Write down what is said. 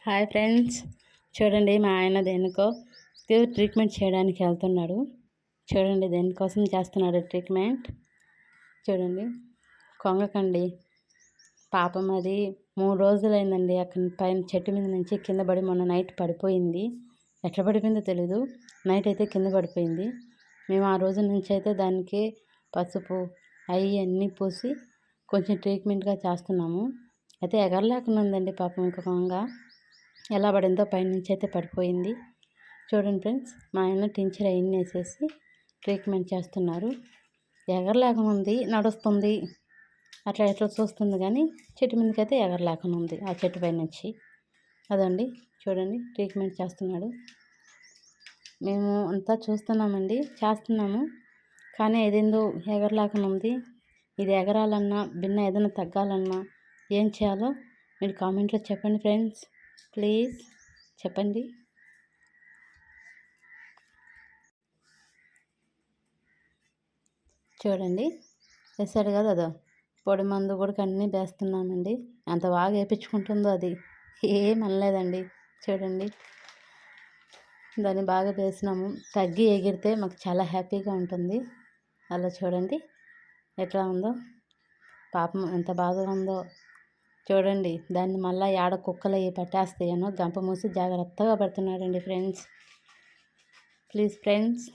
Hi friends, చూడండి మా ఆయన దేనికో ట్రీట్మెంట్ చేయడానికి వెళ్తున్నాడు. చూడండి దేనికోసం చేస్తున్నాడు ట్రీట్మెంట్. చూడండి కొంగకండి పాపం, అది 3 రోజులైందండి. అక్కడ పైన చెట్టు మీద నుంచి కింద పడి మొన్న నైట్ పడిపోయింది. ఎట్లా పడిపోయిందో తెలీదు, నైట్ అయితే కింద పడిపోయింది. మేము ఆ రోజు నుంచి అయితే దానికి పసుపు అన్నీ పూసి కొంచెం ట్రీట్మెంట్గా చేస్తున్నాము. అయితే ఎగరలేకుండా ఉందండి పాపం. ఇంకా కొంగ ఎలా పడిందో పైనుంచి అయితే పడిపోయింది. చూడండి ఫ్రెండ్స్, మా ఆయన టించర్ అవన్నీ వేసేసి ట్రీట్మెంట్ చేస్తున్నారు. ఎగరలేకుండా ఉంది, నడుస్తుంది, అట్లా ఎట్లా చూస్తుంది, కానీ చెట్టు మీదకి అయితే ఎగరలేకుండా ఉంది ఆ చెట్టు పై నుంచి. అదండి చూడండి ట్రీట్మెంట్ చేస్తున్నాడు. మేము అంతా చూస్తున్నామండి, చేస్తున్నాము, కానీ ఏదేందో ఎగరలేకుండా ఉంది. ఇది ఎగరాలన్నా భిన్న ఏదైనా తగ్గాలన్నా ఏం చేయాలో మీరు కామెంట్లో చెప్పండి ఫ్రెండ్స్, ప్లీజ్ చెప్పండి. చూడండి వేసాడు కదా, అదో పొడి మందు కూడా అన్నీ వేస్తున్నామండి. ఎంత బాగా వేయించుకుంటుందో, అది ఏం అనలేదండి. చూడండి దాన్ని బాగా వేసినాము, తగ్గి ఎగిరితే మాకు చాలా హ్యాపీగా ఉంటుంది. అలా చూడండి ఎట్లా ఉందో, పాపం ఎంత బాధగా ఉందో. చూడండి దాన్ని మళ్ళీ ఏడ కుక్కలు అవి పట్టేస్తాయనో గంప మూసి జాగ్రత్తగా పడుతున్నాడండి ఫ్రెండ్స్. Please friends